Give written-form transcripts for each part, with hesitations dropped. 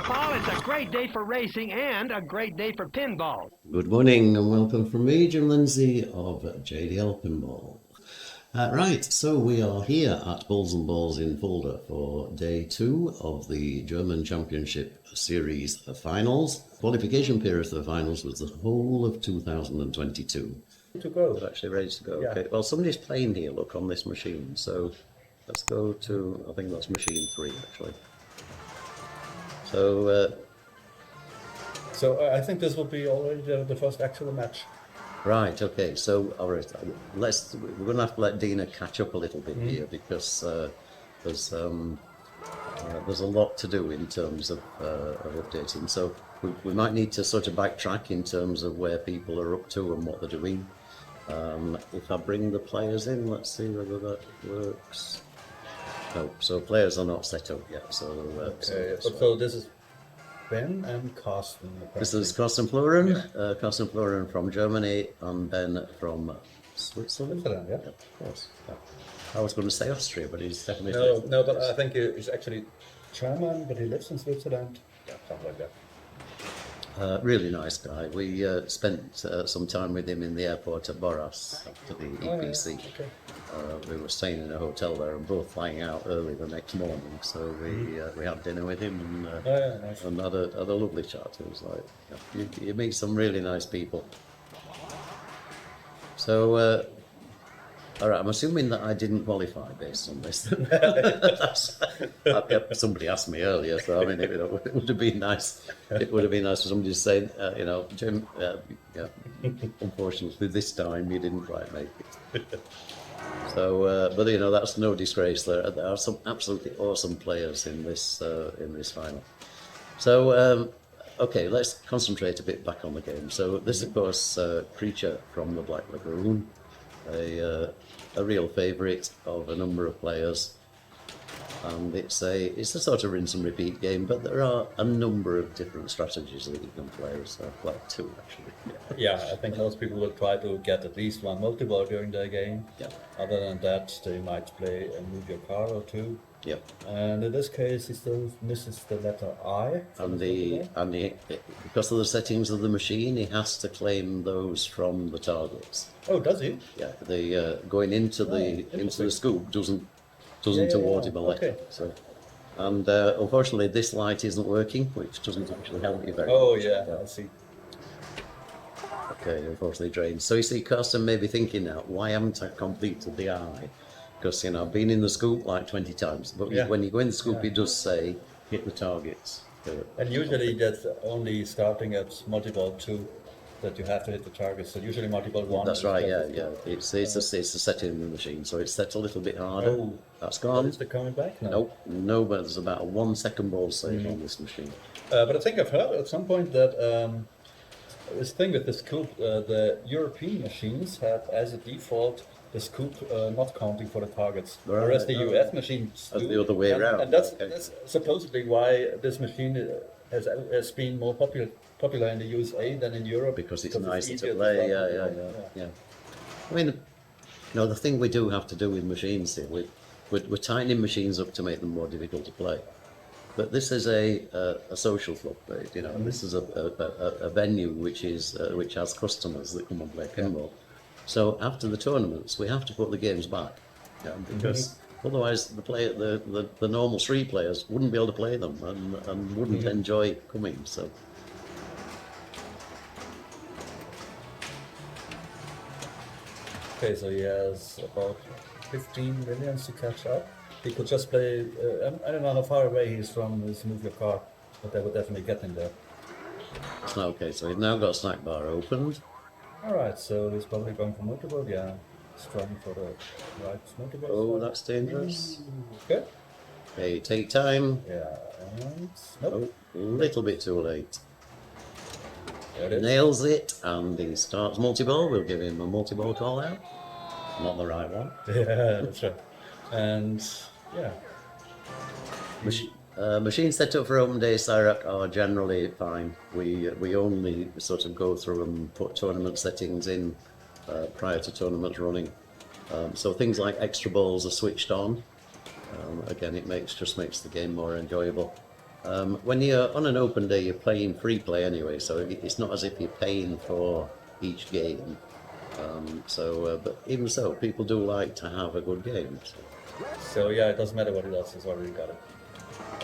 Paul, it's a great day for racing and a great day for pinball. Good morning and welcome from me, Jim Lindsay of JDL Pinball. Right, so we are here at Bulls&Balls in Fulda for day 2 of the German Championship Series finals. Qualification period for the finals was the whole of 2022. To go. They're actually ready to go. Yeah. Okay. Well, somebody's playing here, look, on this machine. So let's go to, I think that's machine 3 actually. So I think this will be already the first actual match. Right, okay, so all right, we're going to have to let Dina catch up a little bit here because there's a lot to do in terms of updating. So we might need to sort of backtrack in terms of where people are up to and what they're doing. If I bring the players in, let's see whether that works. No, so players are not set up yet. So Okay, so this is Ben and Carsten. This is Carsten Fleuren, Carsten Fleuren from Germany, and Ben from Switzerland. Switzerland, yeah. Of course. Yeah. I was going to say Austria, but he's definitely No, but I think he's actually German, but he lives in Switzerland. Yeah, something like that. Really nice guy. We spent some time with him in the airport at Boras after the EPC. Yeah. Okay. We were staying in a hotel there and both flying out early the next morning. So we had dinner with him and, Nice. and had a lovely chat. It was like, you meet some really nice people. So, all right, I'm assuming that I didn't qualify based on this. Somebody asked me earlier, so I mean, it would have been nice. It would have been nice for somebody to say, Jim, unfortunately this time you didn't quite make it. So, but that's no disgrace. There are some absolutely awesome players in this final. So, okay, let's concentrate a bit back on the game. So this, of course, Creature from the Black Lagoon, a real favourite of a number of players, and it's a sort of rinse and repeat game. But there are a number of different strategies that you can play. So like 2 actually. Yeah, I think most people will try to get at least one multi-ball during their game. Yeah. Other than that, they might play and move your card or 2. Yep. And in this case, he still misses the letter I. And because of the settings of the machine, he has to claim those from the targets. Oh, does he? Yeah, the going into the scoop doesn't award him a letter. Okay. So, and unfortunately, this light isn't working, which doesn't actually help you very much. Oh yeah, I see. Okay, unfortunately drained. So you see, Carsten may be thinking now, why haven't I completed the eye? Because I've been in the scoop like 20 times, but when you go in the scoop, it does say hit the targets. And usually that's only starting at multi-ball 2 that you have to hit the targets. So usually multi-ball 1. That's right. Yeah. It's a setting in the machine, so it's set a little bit harder. Oh, that's gone. is it coming back? No, but there's about a 1 second ball save on this machine. But I think I've heard at some point that this thing with the scoop, the European machines have as a default the scoop not counting for the targets, whereas the US machines do. The other way around. And that's supposedly why this machine has been more popular in the USA than in Europe. Because it's nicer to play. Yeah. I mean, the thing we do have to do with machines here, we're tightening machines up to make them more difficult to play. But this is a social club, This is a venue which has customers that come and play pinball. So after the tournaments, we have to put the games back, because otherwise the normal street players wouldn't be able to play them and wouldn't enjoy coming. So. Okay, so he has about 15 millions to catch up. He could just play, I don't know how far away he's from his move your car, but that would definitely get him there. Okay, so we've now got snack bar opened. Alright, so he's probably going for multiple, yeah. He's trying for the right multiple. Oh, that's dangerous. Okay. Okay, take time. Yeah, and nope. Oh, a little bit too late. There it is. Nails it, and he starts multi-ball. We'll give him a multi-ball call out. Not the right one. Yeah, that's right. And Yeah. Machines set up for open day Cyrac are generally fine. We only sort of go through and put tournament settings in prior to tournaments running. So things like extra balls are switched on. Again, it just makes the game more enjoyable. When you're on an open day, you're playing free play anyway, so it's not as if you're paying for each game. But even so, people do like to have a good game. So yeah, it doesn't matter what he does, he's already got it.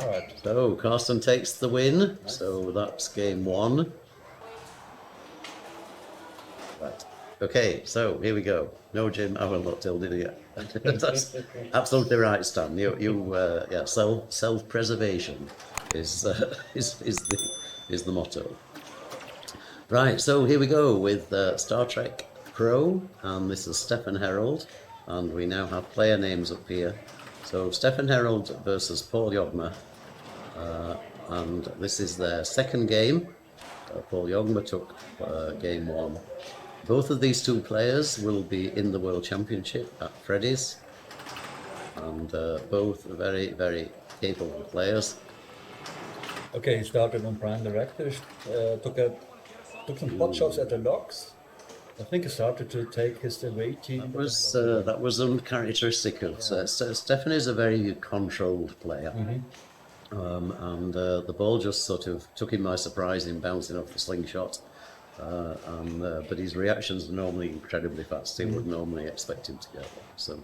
All right. So Carsten takes the win. Nice. So that's game 1. Right. Okay, so here we go. No, Jim, I will not tell Dina yet. That's absolutely right, Stan. Yeah, self-preservation is the motto. Right, so here we go with Star Trek Pro, and this is Stefan Herold, and we now have player names up here. So Stefan Herold versus Paul Jongma, and this is their second game. Paul Jongma took game 1. Both of these two players will be in the World Championship at Freddy's, and both very, very capable players. Okay, he started on Prime Director, took some pot shots at the logs. I think he started to take his away team. That was uncharacteristic of Stefan is a very controlled player. And the ball just sort of took him by surprise in bouncing off the slingshot. But his reactions are normally incredibly fast. He would normally expect him to get there. So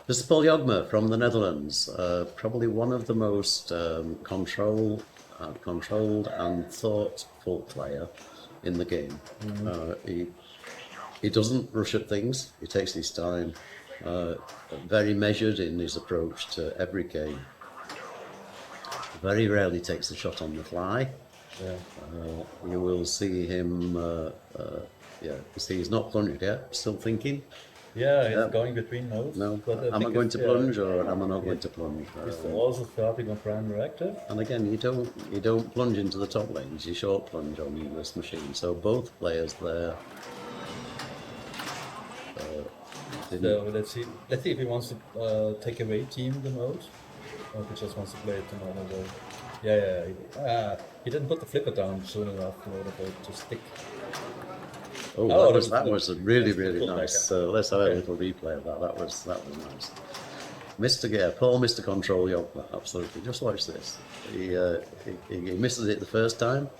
this is Paul Jongma from the Netherlands, probably one of the most controlled and thoughtful player in the game. He doesn't rush at things. He takes his time. Very measured in his approach to every game. Very rarely takes a shot on the fly. Yeah. You will see him, you see he's not plunged yet, still thinking. Yeah, he's going between modes. No, am I going to plunge or am I not going to plunge? He's also starting on Prime Directive. And again, you don't plunge into the top lanes, you short plunge on this machine. So both players there. So let's see if he wants to take away team the mode, or if he just wants to play it the normal way. Yeah. He didn't put the flipper down soon enough in order for it to stick. Oh, that was really, really nice. So let's have a little replay of that. That was nice. Mr. Control Jongma, absolutely. Just watch this. He misses it the first time,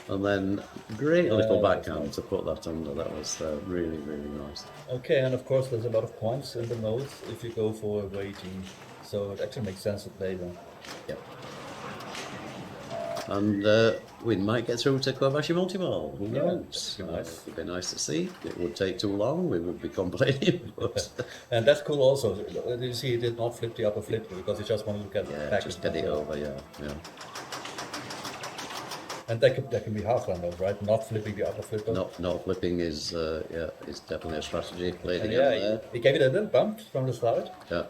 and then great little backhand to put that under. That was really, really nice. Okay, and of course there's a lot of points in the modes if you go for a waiting, so it actually makes sense to play them. Yep. And we might get through to Kobayashi Multiball. Who knows? Nice. It would be nice to see. It would take too long. We would be complaining. But and that's cool also. Did you see he did not flip the upper flip because he just wanted to get the package. Just get it over, yeah. And that can be half run though, right? Not flipping the upper flip. Not flipping is definitely a strategy played again there. He gave it a little bump from the start. Yeah.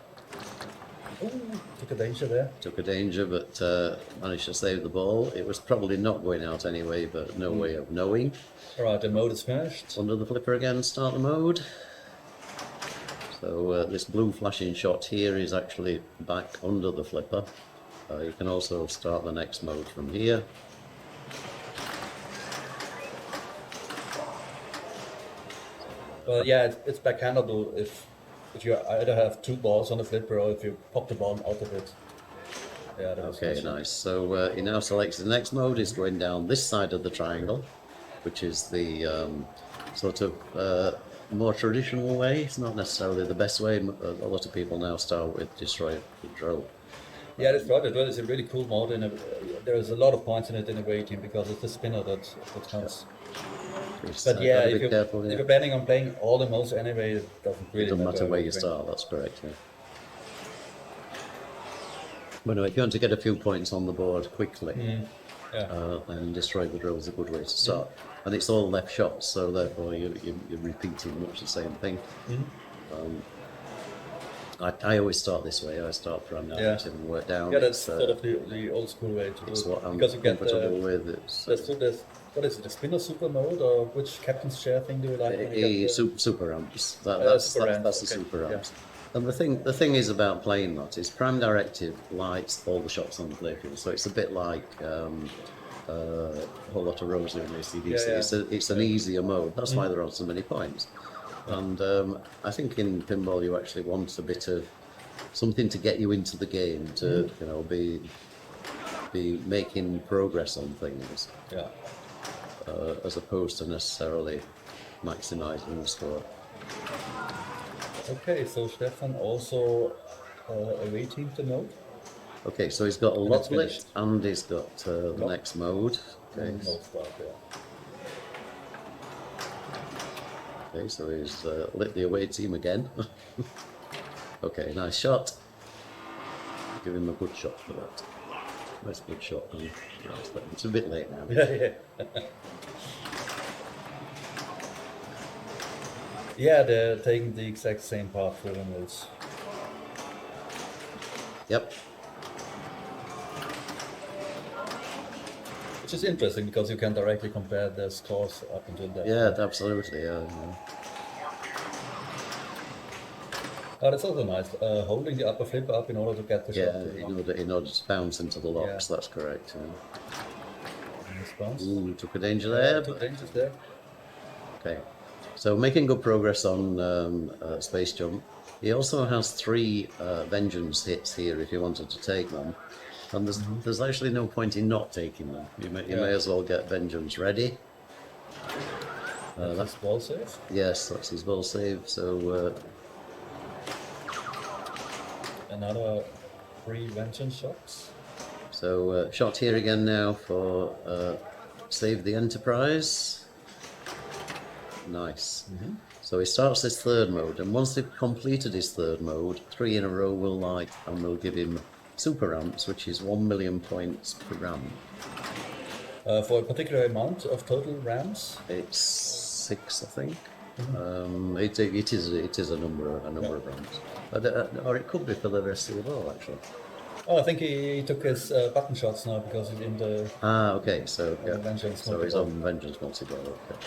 Ooh, took a danger there. Took a danger, but managed to save the ball. It was probably not going out anyway, but no way of knowing. All right, the mode is finished. Under the flipper again, start the mode. So this blue flashing shot here is actually back under the flipper. You can also start the next mode from here. Well, yeah, it's backhandable if you either have two balls on the flipper or if you pop the ball out of it. Yeah, okay, nice. So he now selects the next mode. He's going down this side of the triangle, which is the sort of more traditional way. It's not necessarily the best way. A lot of people now start with Destroy the Drill. Yeah, Destroy the Drill is a really cool mode, and there's a lot of points in it in a way team because it's the spinner that counts. But yeah, if you're planning on playing all the modes anyway, it doesn't matter where you start. That's correct. Yeah. But no, if you want to get a few points on the board quickly, then Destroy the Drill is a good way to start. And it's all left shots, so therefore you're repeating much the same thing. I always start this way. I start from narrative and work down. Yeah, that's sort of the old school way to do it. It's what I'm comfortable with. What is it, the spinner super mode, or which captain's chair thing do you like? Super ramps. That's the super ramps. And the thing is about playing that is Prime Directive lights all the shots on the playfield, so it's a bit like a whole lot of Rosa in ACDC. Yeah. It's an easier mode. That's why there are so many points. And I think in pinball you actually want a bit of something to get you into the game to be making progress on things. Yeah. As opposed to necessarily maximising the score. Okay, so Stefan also away team to note. Okay, so he's got a it's lot lit finished. and he's got the next mode. Okay, No start, yeah. okay, so he's lit the away team again. Okay, nice shot. Give him a good shot for that. Nice good shot. It's a bit late now. Yeah. Yeah, they're taking the exact same path for the notes. Yep. Which is interesting because you can directly compare their scores up until that. Yeah, absolutely. Yeah. Oh, that's also nice. Holding the upper flipper up in order to get the Yeah, shot. in order to bounce into the locks. Yeah. That's correct. Nice bounce. Ooh, took a danger there. Two dangers there. Okay, so making good progress on space jump. He also has 3 vengeance hits here if you wanted to take them, and there's actually no point in not taking them. You may as well get vengeance ready. That's ball save. Yes, that's his ball save. So Another 3 vengeance shots. so shot here again now for save the Enterprise. Nice. So he starts his 3rd mode, and once they've completed his 3rd mode, 3 in a row will light, and we'll give him super ramps, which is 1 million points per ramp. For a particular amount of total ramps. It's 6, I think. It is a number of ramps, or it could be for the rest of the ball actually. Oh, I think he took his button shots now because he's in the. Okay, so yeah, Vengeance so he's multi-ball. on vengeance multi-ball. Okay.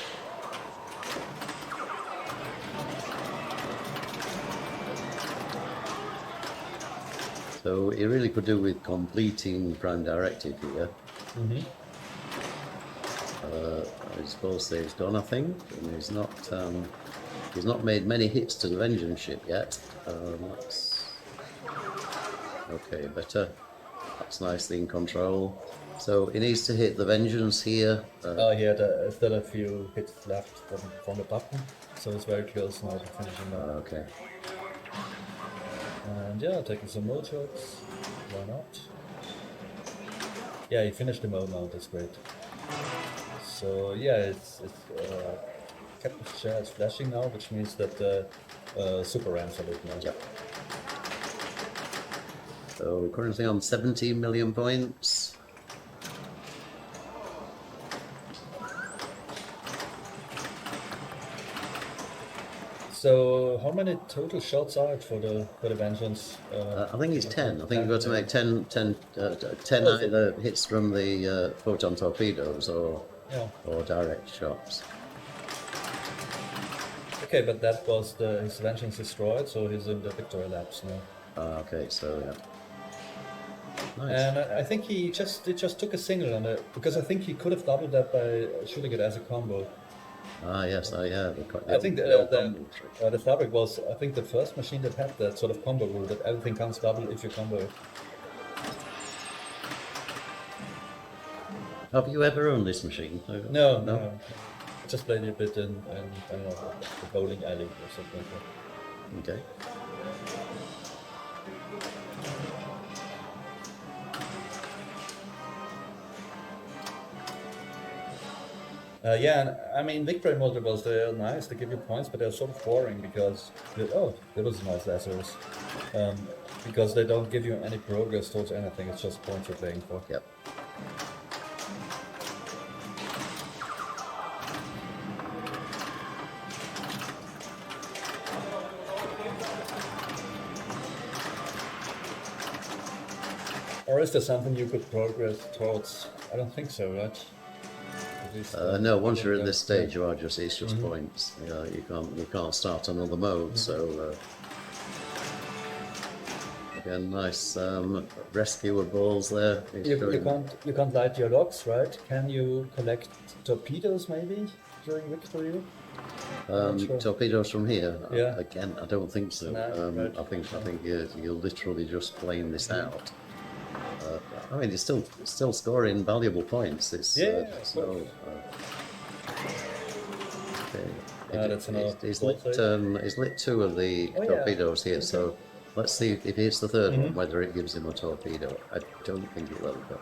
So he really could do with completing Prime Directive here. His ball save's done, I think, and he's not made many hits to the vengeance ship yet. That's okay, better. That's nicely in control. So he needs to hit the vengeance here. He had still a few hits left from the button, so it's very close now to finishing that. Okay. And yeah, taking some mode shots. Why not? Yeah, he finished the mode now. That's great. So yeah, it's Captain Chair is flashing now, which means that super ramps are lit now. Yep. So we're currently on 17 million points. So how many total shots are it for the vengeance? I think it's 10. I think you've got to make 10 either hits from the photon torpedoes or direct shots. Okay, but that was his vengeance destroyed, so he's in the victory laps now. Okay, so yeah. Nice. And I think he just took a single on it because I think he could have doubled that by shooting it as a combo. Yes, yeah. I think the fabric was, I think, the first machine that had that sort of combo rule that everything counts double if you combo it. Have you ever owned this machine? No. I just played it a bit in I don't know, the bowling alley or something like that. Okay. Yeah, and I mean, victory multiples, they're nice, they give you points, but they're sort of boring because, that was a nice Lazarus. Because they don't give you any progress towards anything, it's just points you're playing for. Yep. Or is there something you could progress towards? I don't think so, right? No, once you're at this stage, it's just points. You can't start another mode. So Again, nice rescue of balls there. You can't light your logs, right? Can you collect torpedoes maybe during victory? Sure. Torpedoes from here. Yeah. Again, I don't think so. No, right. I think you're literally just playing this out. I mean, it's still scoring valuable points. It's okay. That's another He's lit 2 of the torpedoes here, so let's see if he hits the third one, whether it gives him a torpedo. I don't think it will, but...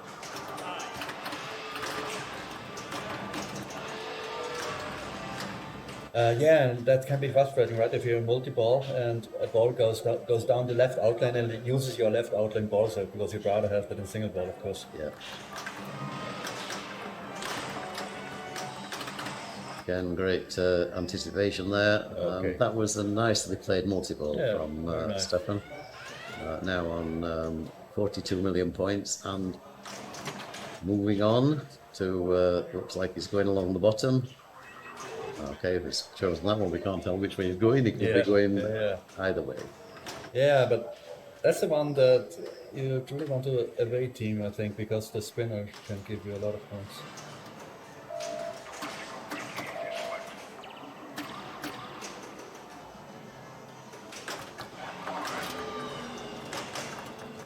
yeah, and that can be frustrating, right? If you're in multi-ball and a ball goes down the left outline and it uses your left outline ball set, because you'd rather have that in single ball, of course. Yeah. Again, great anticipation there. Okay. That was a nicely played multi-ball from nice. Stefan. Now on 42 million points and moving on to, looks like he's going along the bottom. Okay, if he's chosen that one, we can't tell which way he's going. He could be going either way. Yeah, but that's the one that you really want to away team, I think, because the spinner can give you a lot of points.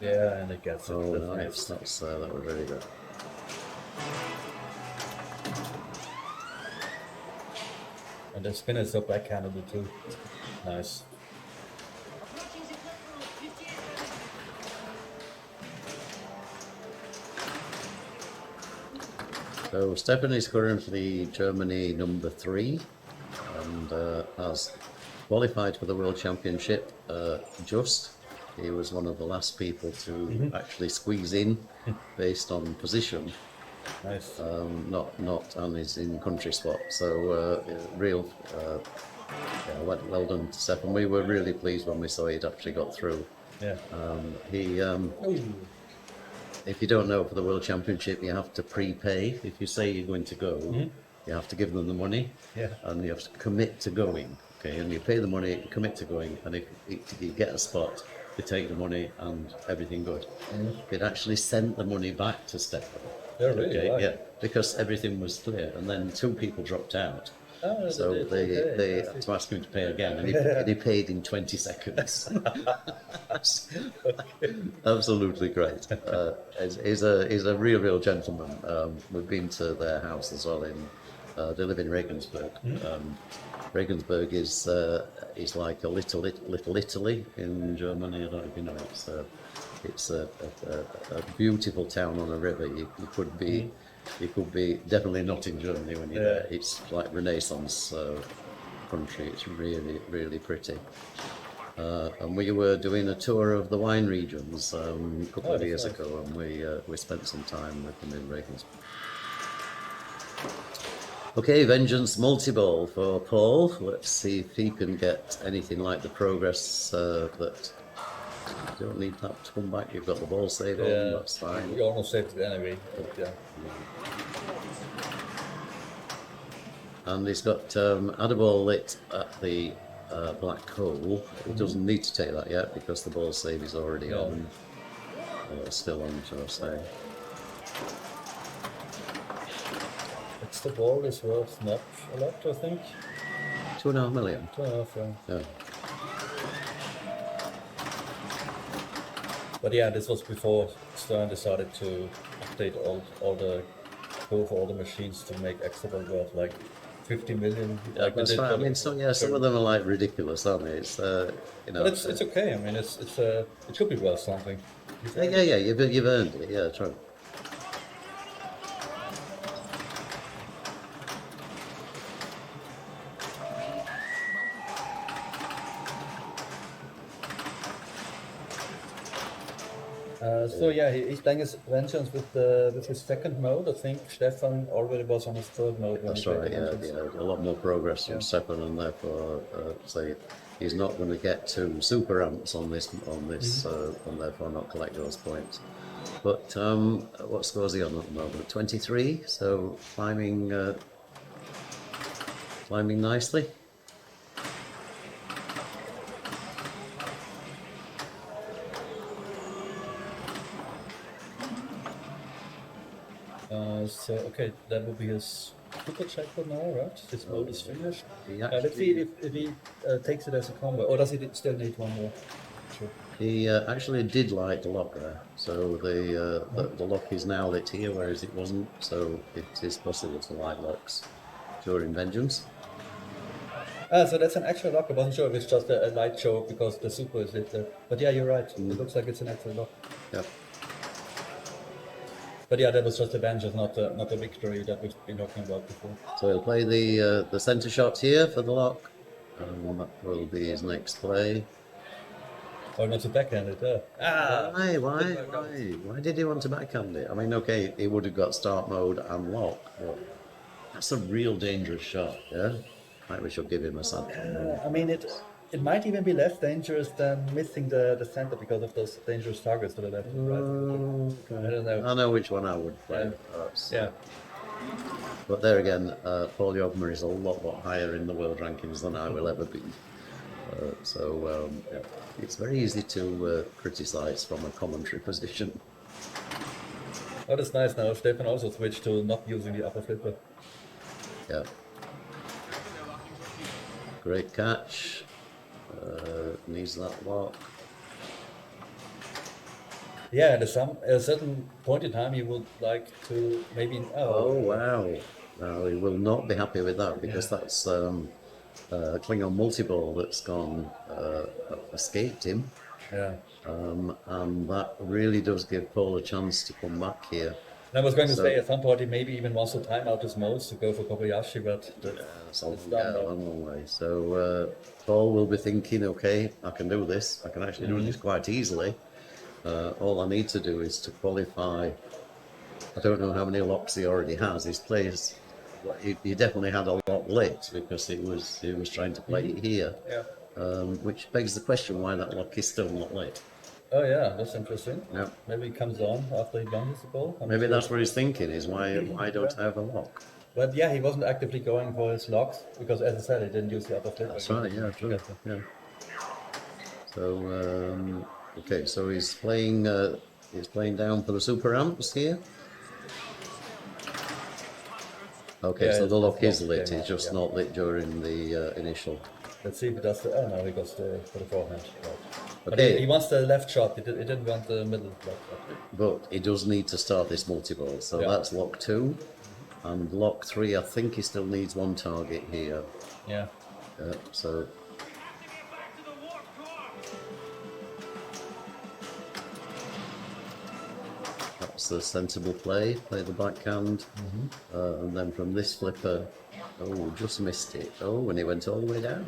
Yeah, and it gets it. Oh, nice. That was really good. And the spinner is so backhanded too. Nice. So Stefan is currently Germany number 3 and has qualified for the World Championship just. He was one of the last people to actually squeeze in based on position. Nice. Not on his in-country spot. So well done to Stefan. We were really pleased when we saw he'd actually got through. Yeah. If you don't know, for the World Championship, you have to prepay. If you say you're going to go, you have to give them the money, and you have to commit to going. Okay, and you pay the money, commit to going, and if you get a spot, you take the money and everything good. It actually sent the money back to Stefan. Yeah, really? Okay, Right. yeah, because everything was clear, and then 2 people dropped out. Oh, So they had to ask him to pay again, and he paid in 20 seconds. Absolutely great. He's a real gentleman. We've been to their house as well. They live in Regensburg. Regensburg is like a little Italy in Germany. I don't know if you know it. It's a beautiful town on a river. You could be definitely not in Germany when you're there. It's like Renaissance country. It's really pretty. And we were doing a tour of the wine regions a couple of years ago, and we spent some time with them in Regensburg. Okay, Vengeance multi-ball for Paul. Let's see if he can get anything like the progress that. You don't need that to come back. You've got the ball save on. That's fine. You almost saved it anyway. But And he's got Adaball lit at the black hole. He doesn't need to take that yet because the ball save is already on. Still on, shall I say. it's the ball is worth not a lot, I think. 2.5 million. 2.5, Yeah. But yeah, this was before Stern decided to update all the code for all the machines to make extra worth like 50 million. Yeah, like that's right. I mean, some of them are like ridiculous, aren't they? It's you know. But it's okay. I mean, it should be worth something. Yeah. You've earned it. Yeah, try. So yeah, he's playing his Vengeance with his second mode. I think Stefan already was on his third mode. That's right. Yeah, a lot more progress from Stefan, and therefore, say he's not going to get 2 super amps on this, and therefore not collect those points. But what score is he on at the moment? 23. So climbing nicely. So okay, that will be his super jackpot now, right? This mode is finished. He Let's see if he takes it as a combo, or does he still need one more? Sure. He actually did light the lock there, so the lock is now lit here, whereas it wasn't. So it is possible to light locks during Vengeance. So that's an actual lock. I wasn't sure if it's just a light show because the super is lit there. But yeah, you're right. It looks like it's an actual lock. Yeah. But yeah, that was just a vengeance, not a victory that we've been talking about before. So he'll play the centre shot here for the lock, and that will be his next play. Or not to backhand it. Why did he want to backhand it? I mean, okay, he would have got start mode and lock, but that's a real dangerous shot, yeah? Maybe we should give him a sad I mean, it might even be less dangerous than missing the center because of those dangerous targets to the left and right. I don't know. I know which one I would play. Yeah. But there again, Paul Jongma is a lot higher in the world rankings than I will ever be. Yeah. It's very easy to criticise from a commentary position. Oh, that's nice now. Stefan also switched to not using the upper flipper. Yeah. Great catch. Needs that lock. Yeah, at a certain point in time, you would like to maybe. Oh wow! No, he will not be happy with that because that's Klingon multi-ball that's gone escaped him. Yeah. And that really does give Paul a chance to come back here. And I was going to say at some point he maybe even wants to time out his modes to go for Kobayashi, but it's a long way. So Paul will be thinking, okay, I can do this. I can actually do this quite easily. All I need to do is to qualify. I don't know how many locks he already has. His plays, he definitely had a lock lit because he was trying to play it here. Yeah. Which begs the question why that lock is still not lit. Oh yeah, that's interesting. Yeah. Maybe it comes on after he bounces the ball. Maybe that's what he's thinking is why don't I have a lock? But yeah, he wasn't actively going for his locks because, as I said, he didn't use the upper flipper. That's right. Yeah, true. Yeah. So okay, so he's playing down for the super amps here. Okay, Yeah, so the lock is locked, lit. yeah, It's just yeah. not lit during the initial. Let's see if he does the. Oh no, he goes for the forehand. Right. But Okay. he wants the left shot. He didn't want the middle block. But he does need to start this multi-ball. So Yeah. that's lock 2. And lock 3, I think he still needs one target here. Yeah. So that's the sensible play. Play the backhand. And then from this flipper, oh, just missed it. Oh, and he went all the way down.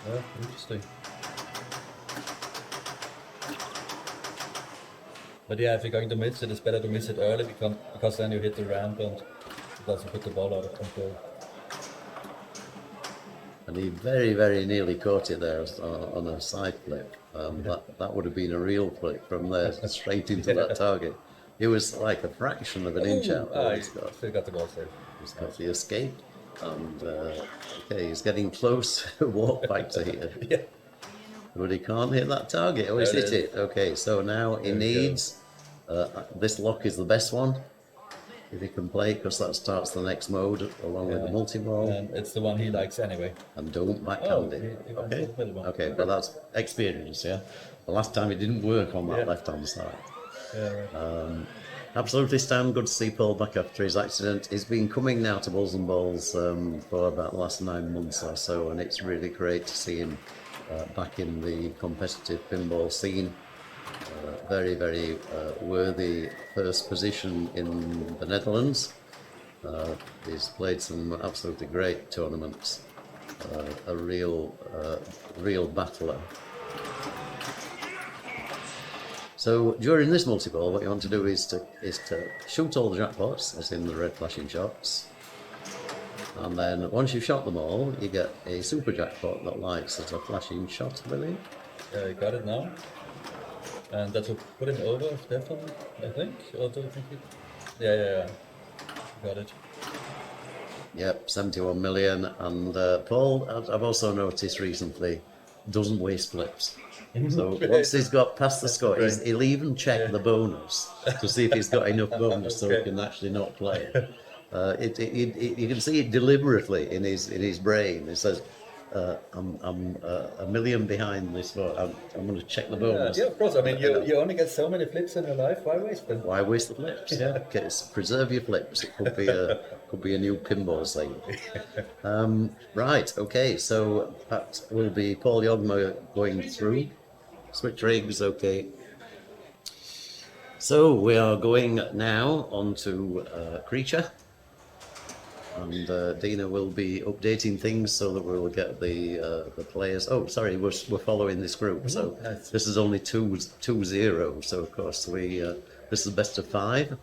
Yeah, interesting. But yeah, if you're going to miss it, it's better to miss it early because then you hit the ramp and it doesn't put the ball out of control. And he very nearly caught it there on a side flip. That would have been a real flip from there straight into that target. It was like a fraction of an inch out. He still got the ball safe. He's got the escape. And okay, he's getting close to walk back to here. Yeah. But he can't hit that target. Oh, he's There it hit it. Okay, so now he needs... this lock is the best one. If he can play, because that starts the next mode along with the multi-ball. And it's the one he likes anyway. And don't backhand it. he went Okay, for the middle one. okay, but that's experience, yeah? The last time it didn't work on that Yeah. left-hand side. Yeah, right. Absolutely, Stan. Good to see Paul back after his accident. He's been coming now to Bulls&Balls for about the last 9 months or so, and it's really great to see him back in the competitive pinball scene. Very worthy first position in the Netherlands. He's played some absolutely great tournaments. A real battler. So during this multi-ball, what you want to do is to shoot all the jackpots, as in the red flashing shots. And then once you've shot them all, you get a super jackpot that lights as a flashing shot, I believe. Yeah, you got it now. And that will put him over Stefan, I think. Or do you think it? Yeah. Got it. Yep, 71 million. And Paul, I've also noticed recently, doesn't waste flips. So once he's got past the score, he'll even check the bonus to see if he's got enough bonus so he can actually not play. You can see it deliberately in his brain. It says, "I'm a million behind this vote. I'm going to check the bonus." Yeah, of course. I mean, you only get so many flips in your life. Why waste them? Why waste the flips? Yeah, preserve your flips. It could be a new pinball thing. Right. Okay. So that will be Paul Jongma going through. Switch rigs. Okay. So we are going now on to Creature, and Dina will be updating things so that we will get the players. Oh, sorry, we're following this group. So this is only 2-0. So of course this is best of 5.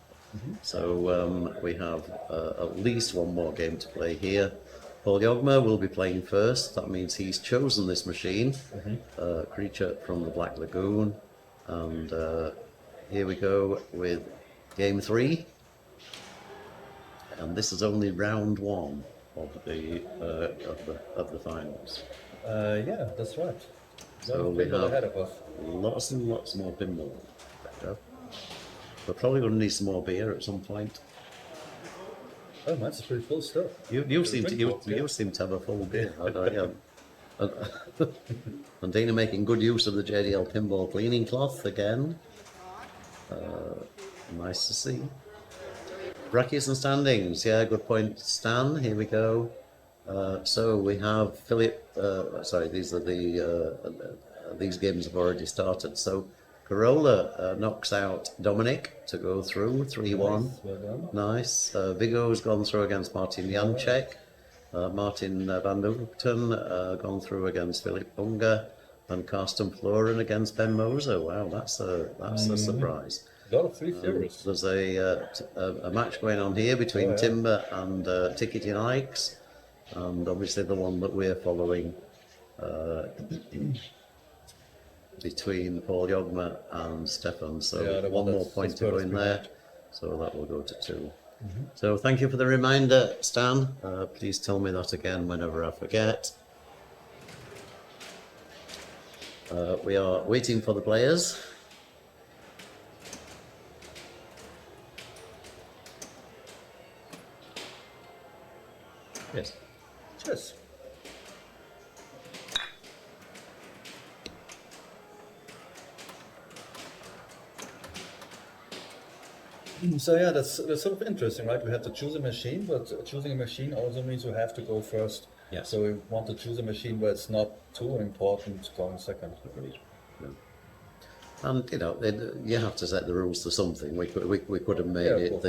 So we have at least one more game to play here. Paul Jongma will be playing first. That means he's chosen this machine, Creature from the Black Lagoon, and here we go with game 3. And this is only round 1 of the finals. Yeah, that's right. So we have ahead of us. lots and lots more pinball. We're probably going to need some more beer at some point. Oh, mine's pretty full still. You seem to have a full beer. And Dina making good use of the JDL pinball cleaning cloth again. Nice to see. Brackets and standings. Yeah, good point, Stan. Here we go. So we have Philip. Sorry, these are these games have already started. So Corolla knocks out Dominic to go through 3-1. Nice. Vigo's gone through against Martin Janček. Martin van Houten gone through against Philip Unger, and Carsten Fleuren against Ben Moser. Wow, that's a surprise. A lot of 3-0s. There's a match going on here between Timber and Ticketing Ikes, and obviously the one that we're following between Paul Jongma and Stefan. So one more point to go in there, so that will go to 2. So thank you for the reminder, Stan. Please tell me that again whenever I forget. We are waiting for the players. Yes. Cheers. So yeah, that's sort of interesting, right? We have to choose a machine, but choosing a machine also means you have to go first. Yeah. So we want to choose a machine where it's not too important going second. Yeah. And you have to set the rules to something. We could have made it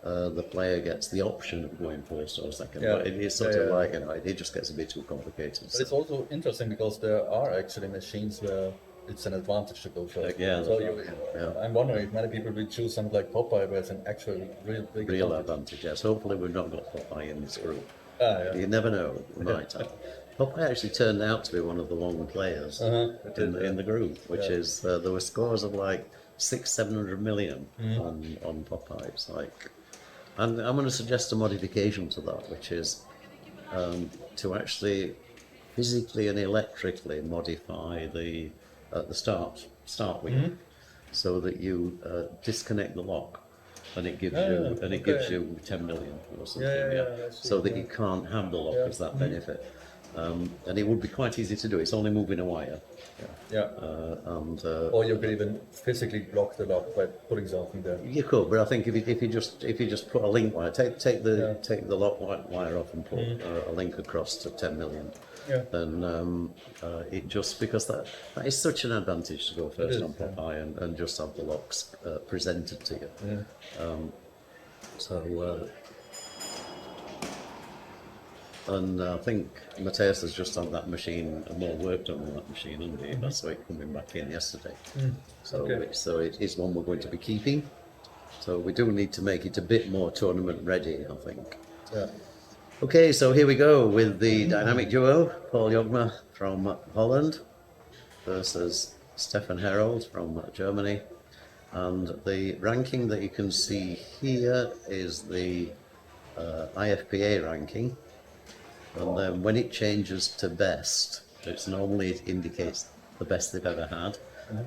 the player gets the option of going first or second, but it is sort of like it just gets a bit too complicated. But it's also interesting because there are actually machines where it's an advantage to go first. I'm wondering if many people will choose something like Popeye, where it's an actual real advantage. Yes, hopefully we've not got Popeye in this group. You never know, we might have. Popeye actually turned out to be one of the long players in the group, which is there were scores of like 600-700 million on Popeye. And I'm going to suggest a modification to that, which is to actually physically and electrically modify the start wheel, so that you disconnect the lock, and it gives you 10 million or something. So that you can't have the lock as that benefit. And it would be quite easy to do. It's only moving a wire. Or you could even physically block the lock by putting something there. You could, but I think if you just put a link wire, take the lock wire off and put a link across to 10 million. Then it just, because that is such an advantage to go first on Popeye and just have the locks presented to you. And I think Mateus has just had that machine, more work done on that machine, hasn't he? That's why it's coming back in yesterday. So it is one we're going to be keeping. So we do need to make it a bit more tournament ready, I think. Okay, so here we go with the dynamic duo, Paul Jongma from Holland versus Stefan Herold from Germany. And the ranking that you can see here is the IFPA ranking. And then when it changes to best, It's normally it indicates the best they've ever had,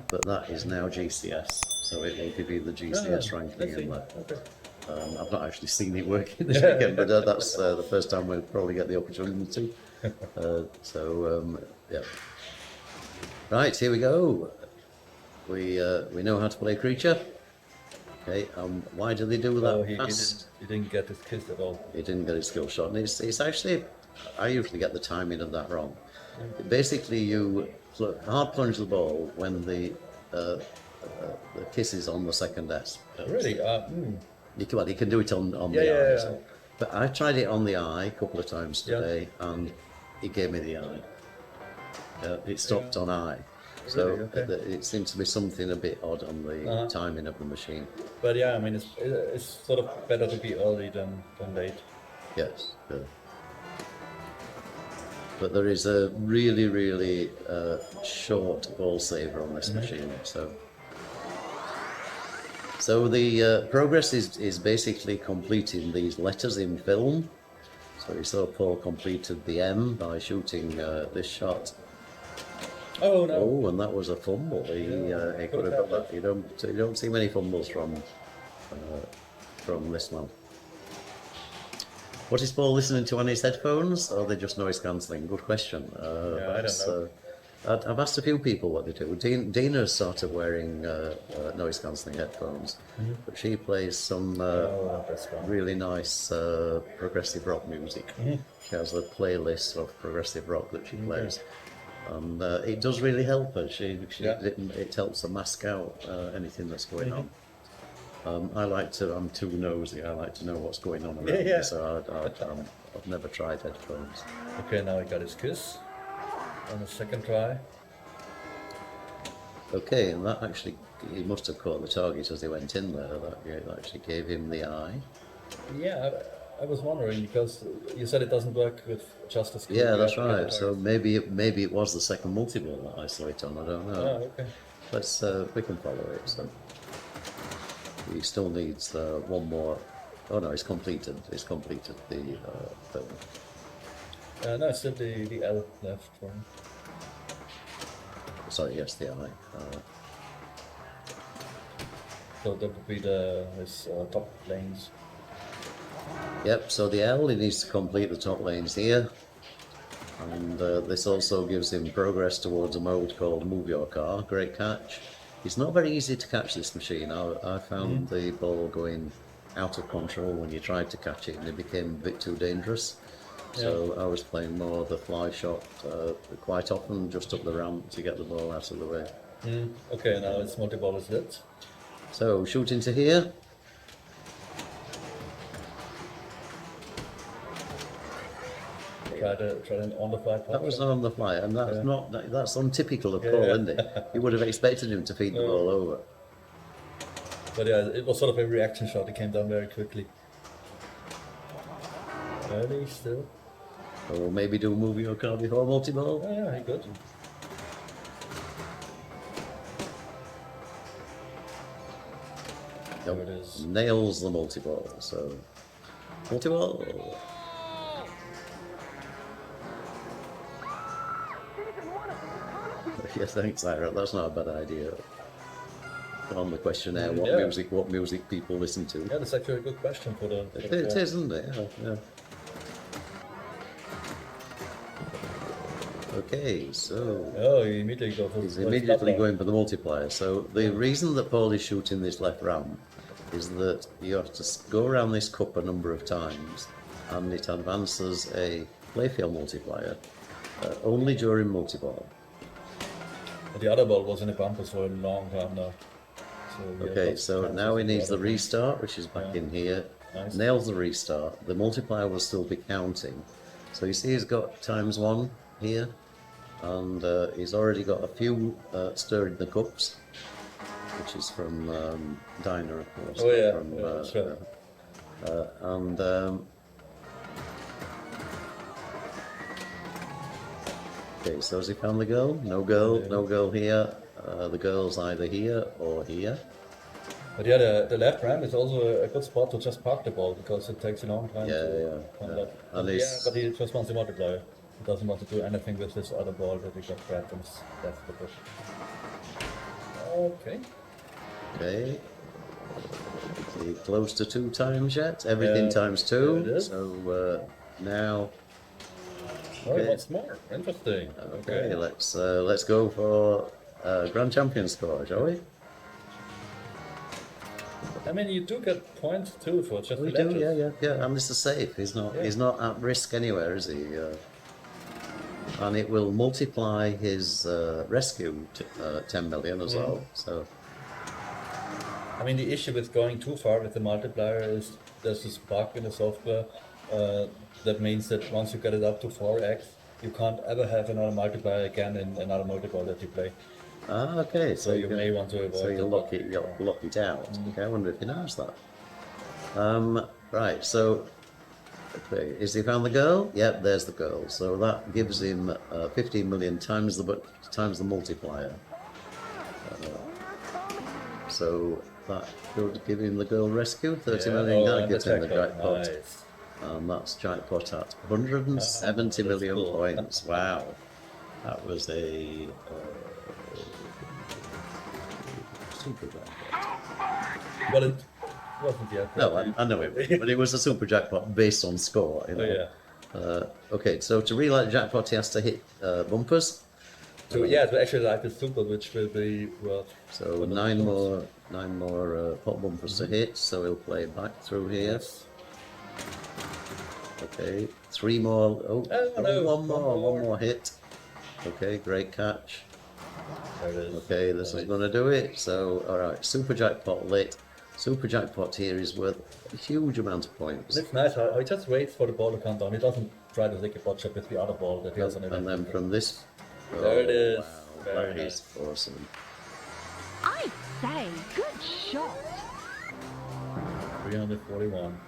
but that is now GCS, so it will give you the GCS ranking in there. Okay. I've not actually seen it working this weekend, but that's the first time we'll probably get the opportunity. Yeah. Right, here we go. We know how to play creature. Okay, why do they do that fast? He didn't get his kiss at all. He didn't get his skill shot, and it's actually, I usually get the timing of that wrong. Basically, you hard plunge the ball when the kiss is on the second S. Really? You can do it on the eye. Yeah. But I tried it on the eye a couple of times today, and it gave me the eye. It stopped on eye. So Really? Okay. it seems to be something a bit odd on the timing of the machine. But yeah, I mean, it's sort of better to be early than late. Yes. Yeah. But there is a really, really short ball saver on this machine. So the progress is basically completing these letters in film. So you saw Paul completed the M by shooting this shot. Oh no! Oh, and that was a fumble. He could have got that. You don't see many fumbles from this one. What is Paul listening to on his headphones? Or are they just noise cancelling? Good question. I don't know. I've asked a few people what they do. Dina started wearing noise cancelling headphones, but she plays some really nice progressive rock music. She has a playlist of progressive rock that she plays. And it does really help her. It helps her mask out anything that's going on. I'm too nosy. I like to know what's going on around me, so I've never tried headphones. Okay, now he got his kiss on the second try. Okay, and that actually, he must have caught the target as he went in there. That actually gave him the eye. Yeah, I was wondering, because you said it doesn't work with just the skill. Yeah, that's right. So maybe it was the second multi-ball that I saw it on. I don't know. Oh, okay. We can follow it. So he still needs one more. Oh no, he's completed. He's completed the film. No, it's still the L left for him. Sorry, yes, the eye. So that would be his top lanes. Yep, so the L, he needs to complete the top lanes here. And this also gives him progress towards a mode called Move Your Car. Great catch. It's not very easy to catch this machine. I found the ball going out of control when you tried to catch it, and it became a bit too dangerous. So I was playing more the fly shot quite often, just up the ramp to get the ball out of the way. Okay, now it's multi-ball is lit. So shoot into here. Try to on the fly. That was on the fly, and that's untypical of Paul, isn't it? You would have expected him to feed the ball over. But yeah, it was sort of a reaction shot. It came down very quickly. Early still. Or maybe do Move Your Car before multi-ball. Oh yeah, good. There it is. Nails the multi-ball, so multi-ball. Yeah, thanks, Ira. That's not a bad idea. On the questionnaire, what music people listen to. Yeah, that's actually a good question for the. It is, isn't it? Yeah. Okay, so He immediately goes. he's immediately going for the multiplier. So the reason that Paul is shooting this left ramp is that you have to go around this cup a number of times, and it advances a playfield multiplier only during multi-ball. The other ball was in the bumpers for a long time now. Okay, so now he needs the restart, which is back in here. Nice. Nails the restart. The multiplier will still be counting. So you see he's got ×1 here, and he's already got a few stirring the cups, which is from Dina, of course. Oh yeah, from, that's right. Okay, so has he found the girl? No girl, no girl here. The girl's either here or here. But yeah, the left ramp is also a good spot to just park the ball, because it takes a long time to come up. And But he just wants the multiplier. He doesn't want to do anything with this other ball that he got grabbed and left the bush. Okay. Okay. Is he close to 2 times yet? Everything times 2. It is. So now. Oh, he wants more. Interesting. Okay, let's go for Grand Champion score, shall we? I mean, you do get points too for just We the do, ledges. yeah. And this is safe. He's not at risk anywhere, is he? And it will multiply his rescue to 10 million as well. So. I mean, the issue with going too far with the multiplier is there's this bug in the software that means that once you get it up to 4x, you can't ever have another multiplier again in another multiple that you play. Ah, okay. So you may want to avoid So you it. lock it out. Okay, I wonder if he knows that. Right. So, okay, is he found the girl? Yep, there's the girl. So that gives him 15 million times the multiplier. So that could give him the girl rescue. 30 million. That gives him the jackpot. Nice. And that's jackpot at 170 million cool. points. Wow. That was a super jackpot. But it wasn't yet. No, I know it, but it was a super jackpot based on score. You know? Oh, yeah. Okay, so to relight jackpot, he has to hit bumpers. So yeah, to actually like the super, which will be well. So nine more pot bumpers to hit. So he'll play back through here. Yes. Okay, 3 more. One more. more hit. Okay, great catch. There it is. Okay, this is going to do it. So, all right, super jackpot lit. Super jackpot here is worth a huge amount of points. It's nice how he just waits for the ball to come down. He doesn't try to take a pot shot with the other ball that he has on it. And then from this, There it is. Wow, Very that nice. is awesome. I say, good shot. 341.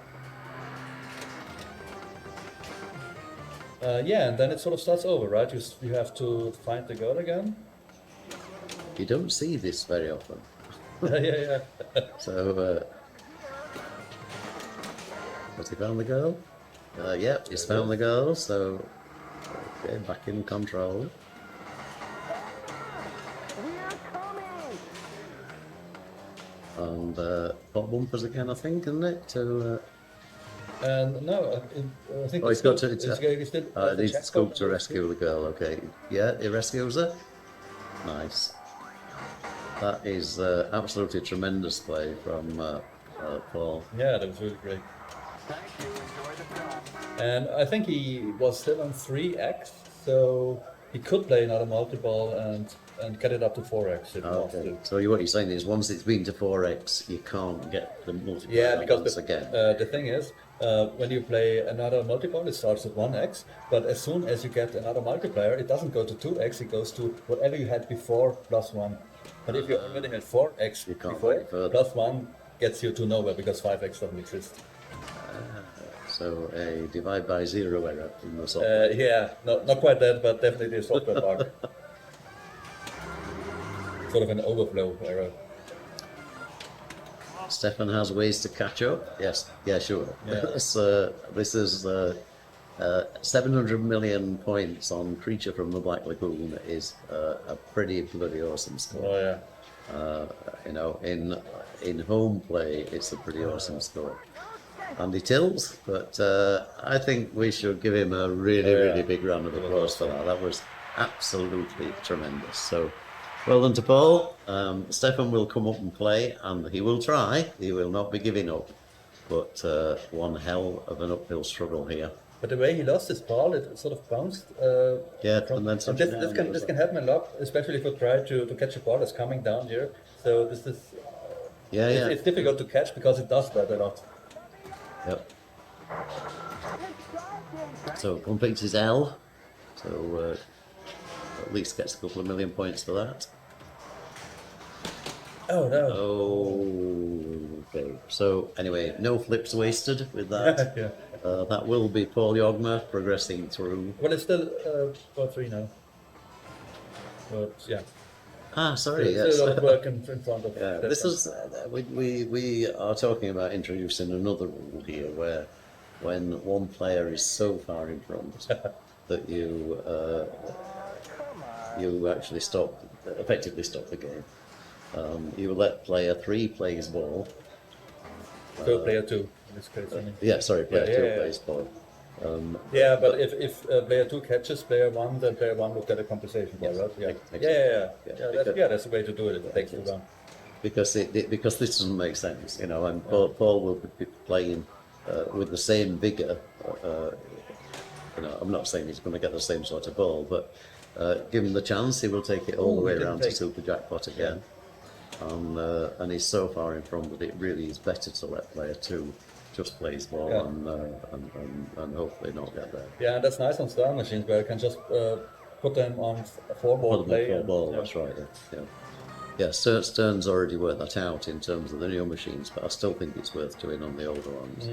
Yeah, and then it sort of starts over, right? You have to find the girl again. You don't see this very often. yeah. So, has he found the girl? Yep, he's found the girl. So, okay, back in control. And pot bumpers again, I think, isn't it? To And no, I think he's got to. it's still Needs the scoop to rescue the girl. Okay, yeah, he rescues her. Nice. That is absolutely tremendous play from Paul. Yeah, that was really great. And I think he was still on 3x, so he could play another multi-ball and get it up to 4x if he wants Okay. to. So what you're saying is once it's been to 4x, you can't get the multiplier Yeah, because once again. the thing is, when you play another multiple, it starts at 1x, but as soon as you get another multiplier, it doesn't go to 2x, it goes to whatever you had before plus 1. But if you already had 4x You can't before, go any further. plus 1 gets you to nowhere because 5x doesn't exist. So a divide by 0 error in the software. Yeah, not quite that, but definitely a software bug. Sort of an overflow error. Stefan has ways to catch up. Yes, yeah, sure. Yeah. This is 700 million points on Creature from the Black Lagoon is a pretty bloody awesome score. Oh yeah. You know, in home play, it's a pretty awesome score. Andy Tills, but I think we should give him a really big round of applause for that. That was absolutely tremendous. So, well done to Paul. Stefan will come up and play, and he will try. He will not be giving up. But one hell of an uphill struggle here. But the way he lost his ball, it sort of bounced. Yeah, from, and then and this can happen a lot, especially if you try to catch a ball that's coming down here. So this is it's difficult to catch because it does that a lot. Yep. So completes his L. So at least gets a couple of million points for that. Oh no. Oh, okay. So anyway, no flips wasted with that. Yeah. That will be Paul Jongma progressing through. Well, it's still 4-3 now. But yeah. Ah, sorry. There's Yes. still a lot of work in front of. Yeah, this is we are talking about introducing another rule here where when one player is so far in front that you you actually effectively stop the game. You let player 3 plays ball. So player 2 in this case. I mean. Yeah, sorry, player 2 yeah. plays ball. Yeah, but if player 2 catches player 1, then player 1 will get a compensation ball, right? Yeah. Exactly. That's the way to do it. It takes too long. Because because this doesn't make sense, you know. And Paul will be playing with the same vigor. You know, I'm not saying he's going to get the same sort of ball, but give him the chance, he will take it all the way around to Super Jackpot again. And he's so far in front that it really is better to let player 2 just play his ball and hopefully not get there. Yeah, and that's nice on star machines where you can just put them on 4-ball play. 4-ball, that's right. Yeah, Stern's already worked that out in terms of the new machines, but I still think it's worth doing on the older ones.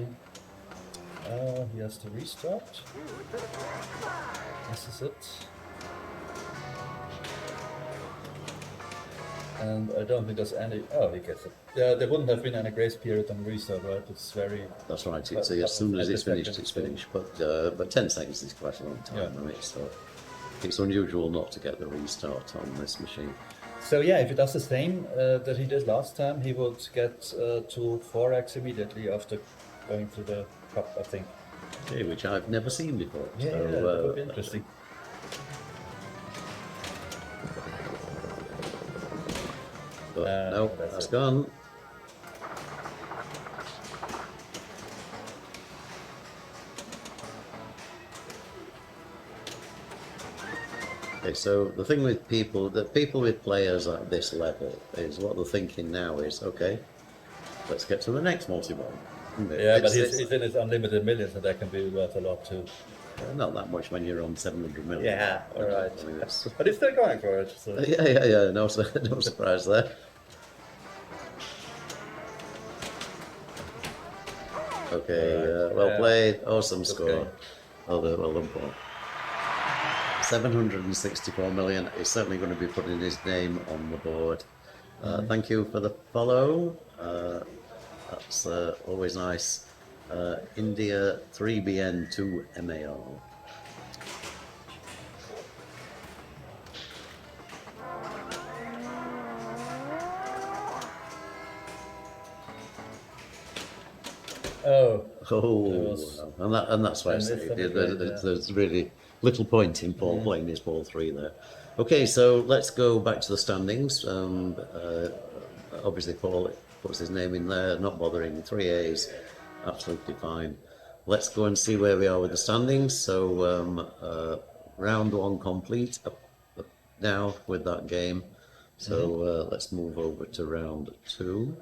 He has to restart. This is it. And I don't think there's any. Oh, he gets it. Yeah, there wouldn't have been any grace period on restart, right? It's very. That's right. It's, as soon as it's finished, it's finished. But 10 seconds is quite a long time. Yeah. I mean, it's unusual not to get the restart on this machine. So yeah, if he does the same that he did last time, he would get to 4x immediately after going through the cup, I think. Okay, which I've never seen before. Yeah, so, that would be interesting. But no, that's gone. Okay, so the thing with people with players at this level is what they're thinking now is, okay, let's get to the next multi-ball. Yeah, but he's in his unlimited millions, and that can be worth a lot too. Not that much when you're on 700 million. Yeah, all right. I mean, but he's still going for it. So. Yeah. No surprise there. Okay, well played. Awesome score. Okay. Well done, Paul. 764 million. He's certainly going to be putting his name on the board. Thank you for the follow. That's always nice. India 3BN2 MAR. Oh, and that's why I say there's really little point in Paul playing his ball 3 there. Okay, so let's go back to the standings. Obviously, Paul puts his name in there, not bothering. 3 A's, absolutely fine. Let's go and see where we are with the standings. So round 1 complete now with that game. So let's move over to round 2.